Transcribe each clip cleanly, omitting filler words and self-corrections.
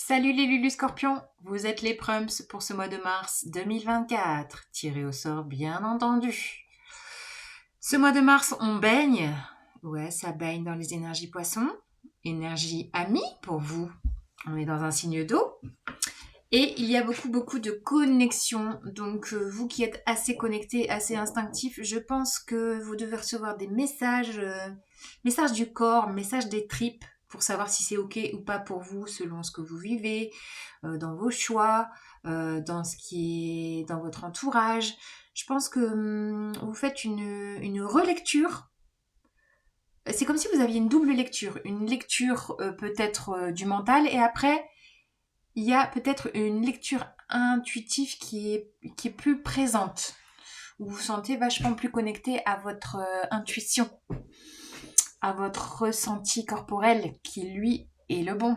Salut les Lulu Scorpions, vous êtes les Prums pour ce mois de mars 2024, tiré au sort bien entendu. Ce mois de mars, on baigne, ouais, ça baigne dans les énergies poissons, énergie amie pour vous, on est dans un signe d'eau, et il y a beaucoup de connexions, donc vous qui êtes assez connectés, assez instinctifs, je pense que vous devez recevoir des messages, messages du corps, messages des tripes, pour savoir si c'est ok ou pas pour vous, selon ce que vous vivez, dans vos choix, dans ce qui est dans votre entourage. Je pense que vous faites une relecture. C'est comme si vous aviez une double lecture. Une lecture peut-être du mental et après, il y a peut-être une lecture intuitive qui est plus présente. Où vous vous sentez vachement plus connecté à votre intuition, à votre ressenti corporel qui, lui, est le bon.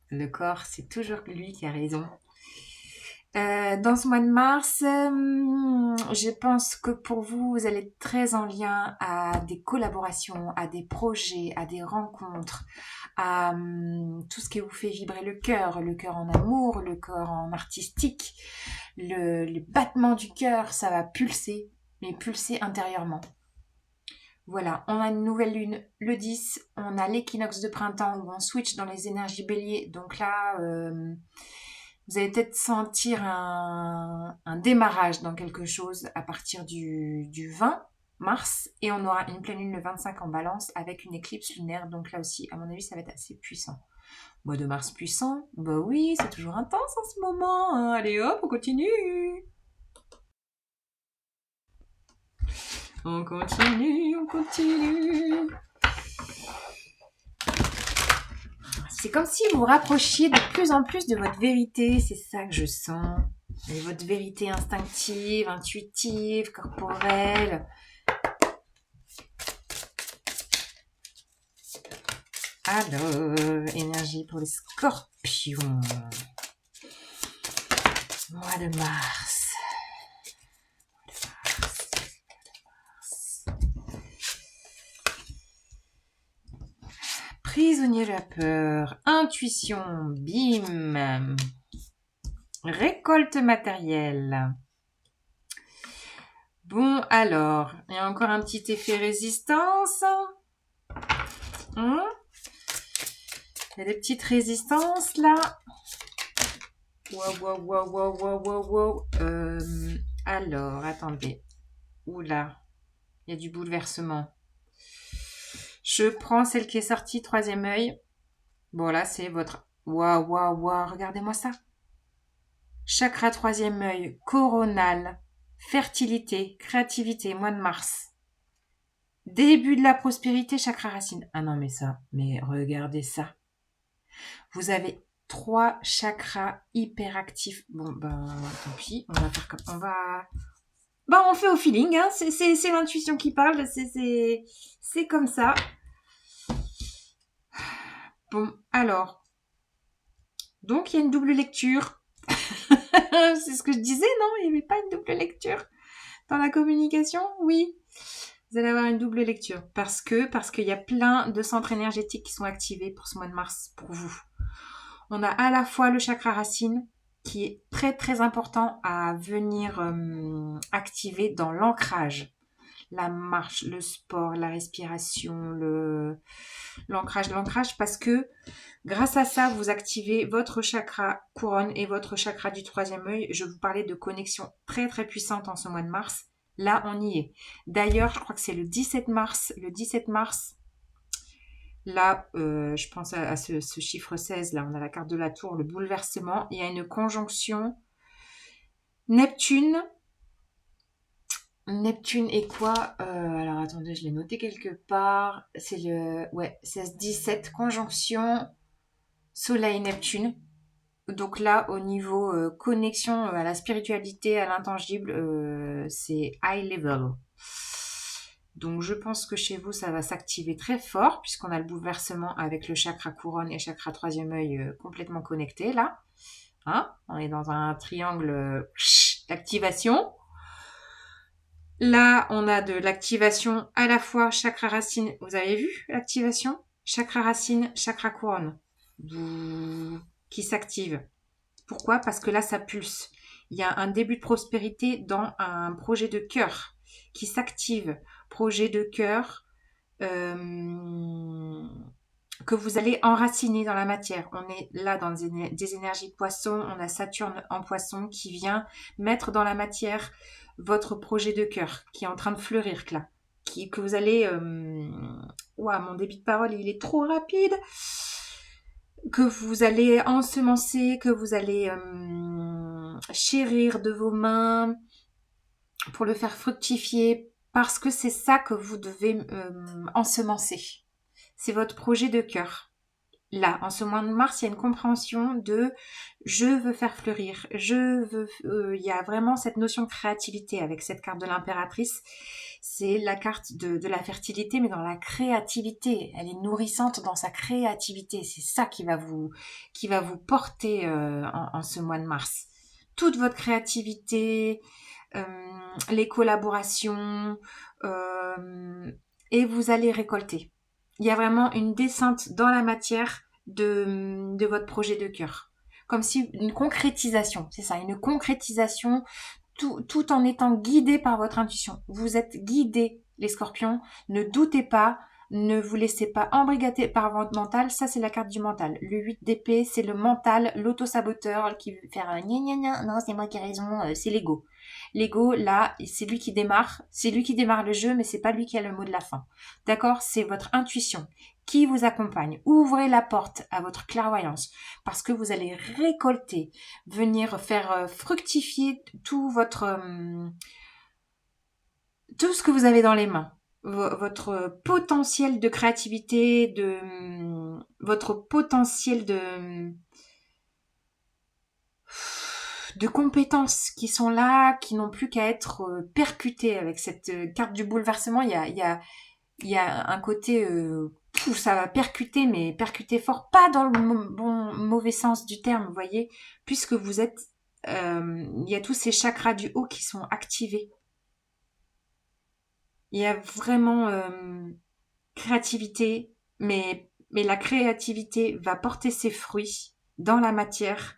Le corps, c'est toujours lui qui a raison. Dans ce mois de mars, je pense que pour vous, vous allez être très en lien à des collaborations, à des projets, à des rencontres, à tout ce qui vous fait vibrer le cœur en amour, le cœur en artistique, le battement du cœur, ça va pulser, mais pulser intérieurement. Voilà, on a une nouvelle lune le 10, on a l'équinoxe de printemps où on switch dans les énergies béliers. Donc là, vous allez peut-être sentir un démarrage dans quelque chose à partir du 20 mars. Et on aura une pleine lune le 25 en balance avec une éclipse lunaire. Donc là aussi, à mon avis, ça va être assez puissant. Mois de mars puissant, bah oui, c'est toujours intense en ce moment, hein. Allez hop, on continue. On continue, on continue. C'est comme si vous vous rapprochiez de plus en plus de votre vérité, c'est ça que je sens. Et votre vérité instinctive, intuitive, corporelle. Alors, énergie pour les scorpions. Mois de mars. Prisonnier de la peur, intuition, bim, récolte matérielle. Bon, alors, il y a encore un petit effet résistance. Il y a des petites résistances là. Wow. Alors, attendez. Oula, il y a du bouleversement. Je prends celle qui est sortie, troisième œil. Bon, là, c'est votre... Waouh, regardez-moi ça. Chakra troisième œil, coronal, fertilité, créativité, mois de mars. Début de la prospérité, chakra racine. Ah non, mais regardez ça. Vous avez 3 chakras hyper actifs. Bon, ben, tant pis, on va faire comme... on fait au feeling, hein. C'est l'intuition qui parle, c'est comme ça. Bon, alors. Donc, il y a une double lecture. C'est ce que je disais, non? Il n'y avait pas une double lecture dans la communication? Oui. Vous allez avoir une double lecture. Parce qu'il y a plein de centres énergétiques qui sont activés pour ce mois de mars, pour vous. On a à la fois le chakra racine, qui est très important à venir activer dans l'ancrage. La marche, le sport, la respiration, l'ancrage, parce que grâce à ça, vous activez votre chakra couronne et votre chakra du troisième œil. Je vous parlais de connexion très puissante en ce mois de mars. Là, on y est. D'ailleurs, je crois que c'est le 17 mars. Le 17 mars, là, je pense à ce chiffre 16. Là, on a la carte de la tour, le bouleversement. Il y a une conjonction Neptune. Neptune est quoi? Alors, attendez, je l'ai noté quelque part. C'est le 16-17, conjonction Soleil-Neptune. Donc là, au niveau connexion à la spiritualité, à l'intangible, c'est high level. Donc je pense que chez vous, ça va s'activer très fort, puisqu'on a le bouleversement avec le chakra couronne et chakra troisième œil complètement connectés, là. Hein, on est dans un triangle d'activation. Là, on a de l'activation à la fois chakra racine. Vous avez vu l'activation? Chakra racine, chakra couronne. qui s'active. Pourquoi? Parce que là, ça pulse. Il y a un début de prospérité dans un projet de cœur qui s'active. Projet de cœur que vous allez enraciner dans la matière. On est là dans des énergies poissons. On a Saturne en poisson qui vient mettre dans la matière votre projet de cœur qui est en train de fleurir là. Que vous allez... Ouah, mon débit de parole, il est trop rapide. Que vous allez ensemencer, que vous allez chérir de vos mains pour le faire fructifier, parce que c'est ça que vous devez ensemencer. C'est votre projet de cœur. Là, en ce mois de mars, il y a une compréhension de je veux faire fleurir, il y a vraiment cette notion de créativité avec cette carte de l'impératrice. C'est la carte de la fertilité, mais dans la créativité. Elle est nourrissante dans sa créativité. C'est ça qui va vous porter en ce mois de mars. Toute votre créativité, les collaborations, et vous allez récolter. Il y a vraiment une descente dans la matière de votre projet de cœur. Comme si une concrétisation, c'est ça, une concrétisation tout en étant guidé par votre intuition. Vous êtes guidés, les scorpions. Ne doutez pas, ne vous laissez pas embrigader par votre mental. Ça, c'est la carte du mental. Le 8 d'épée, c'est le mental, l'auto-saboteur qui veut faire gna gna gna. Non, c'est moi qui ai raison, c'est l'ego. L'ego, là, c'est lui qui démarre. C'est lui qui démarre le jeu, mais c'est pas lui qui a le mot de la fin. D'accord? C'est votre intuition qui vous accompagne. Ouvrez la porte à votre clairvoyance parce que vous allez récolter, venir faire fructifier tout ce que vous avez dans les mains. Votre potentiel de créativité, votre potentiel de compétences qui sont là, qui n'ont plus qu'à être percutées avec cette carte du bouleversement. Il y a un côté ça va percuter, mais percuter fort, pas dans le mauvais sens du terme, vous voyez, puisque vous êtes il y a tous ces chakras du haut qui sont activés. Il y a vraiment créativité, mais la créativité va porter ses fruits dans la matière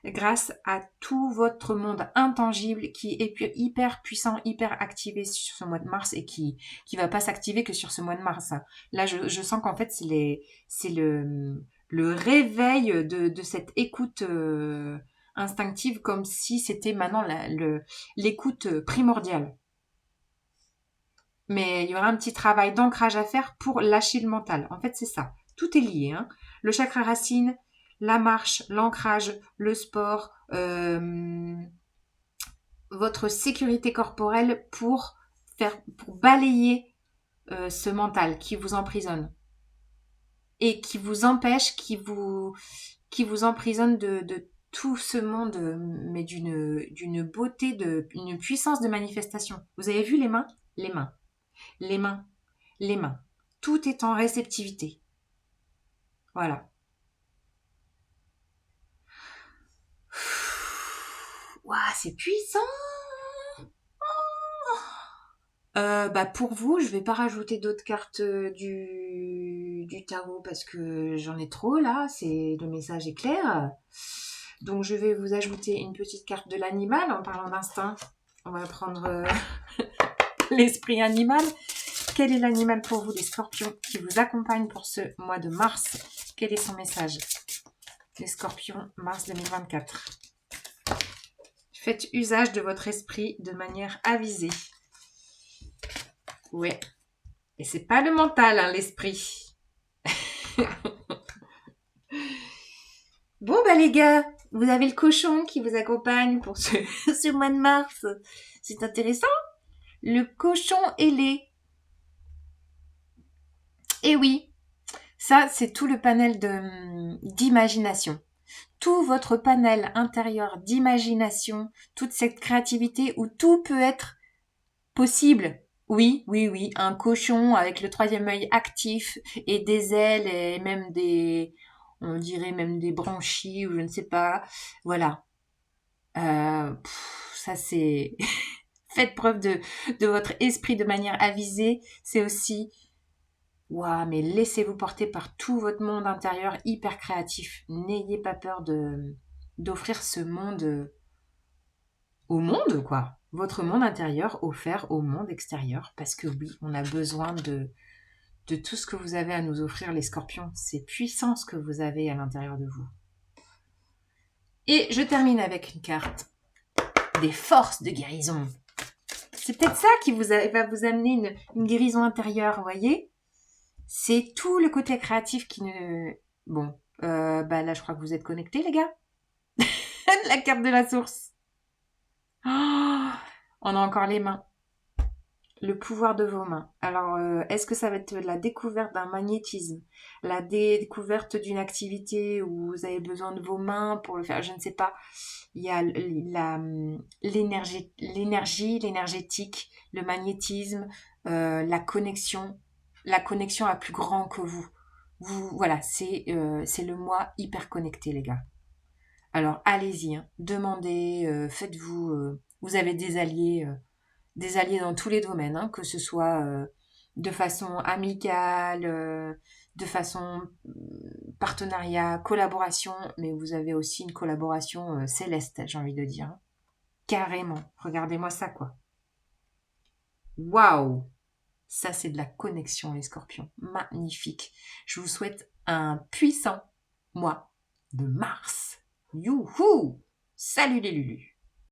grâce à tout votre monde intangible qui est hyper puissant, hyper activé sur ce mois de mars et qui va pas s'activer que sur ce mois de mars. Là, je sens qu'en fait, c'est le réveil de cette écoute instinctive comme si c'était maintenant l'écoute primordiale. Mais il y aura un petit travail d'ancrage à faire pour lâcher le mental. En fait, c'est ça. Tout est lié. Hein. Le chakra racine, la marche, l'ancrage, le sport, votre sécurité corporelle pour balayer ce mental qui vous emprisonne et qui vous empêche, qui vous emprisonne de tout ce monde, mais d'une beauté, d'une puissance de manifestation. Vous avez vu les mains? Les mains. Les mains, les mains. Tout est en réceptivité. Voilà. Waouh, c'est puissant. Pour vous, je vais pas rajouter d'autres cartes du tarot parce que j'en ai trop là. Le message est clair. Donc je vais vous ajouter une petite carte de l'animal en parlant d'instinct. On va prendre l'esprit animal. Quel est l'animal pour vous, les scorpions, qui vous accompagne pour ce mois de mars? Quel est son message? Les scorpions, mars 2024. Faites usage de votre esprit de manière avisée. Ouais. Et c'est pas le mental, hein, l'esprit. Bon, les gars, vous avez le cochon qui vous accompagne pour ce mois de mars. C'est intéressant. Le cochon ailé. Et oui, ça, c'est tout le panel d'imagination. Tout votre panel intérieur d'imagination, toute cette créativité où tout peut être possible. Oui, un cochon avec le troisième œil actif et des ailes et même on dirait même des branchies ou je ne sais pas. Voilà. Ça c'est... Faites preuve de votre esprit de manière avisée. C'est aussi Waouh, mais laissez-vous porter par tout votre monde intérieur hyper créatif. N'ayez pas peur d'offrir ce monde au monde, quoi. Votre monde intérieur offert au monde extérieur. Parce que oui, on a besoin de tout ce que vous avez à nous offrir, les scorpions. C'est puissant ce que vous avez à l'intérieur de vous. Et je termine avec une carte des forces de guérison. C'est peut-être ça qui va vous amener une guérison intérieure, vous voyez? C'est tout le côté créatif qui ne... Bon, là, je crois que vous êtes connectés, les gars. La carte de la source. Oh, on a encore les mains. Le pouvoir de vos mains. Alors, est-ce que ça va être la découverte d'un magnétisme, la découverte d'une activité où vous avez besoin de vos mains pour le faire? Je ne sais pas. Il y a l'énergétique, le magnétisme, la connexion à plus grand que vous. Voilà, c'est le moi hyper connecté, les gars. Alors, allez-y, hein, demandez, faites-vous... vous avez des alliés dans tous les domaines, hein, que ce soit de façon amicale, de façon partenariat, collaboration, mais vous avez aussi une collaboration céleste, j'ai envie de dire. Hein. Carrément. Regardez-moi ça, quoi. Waouh! Ça, c'est de la connexion, les scorpions. Magnifique. Je vous souhaite un puissant mois de mars. Youhou! Salut les Lulus!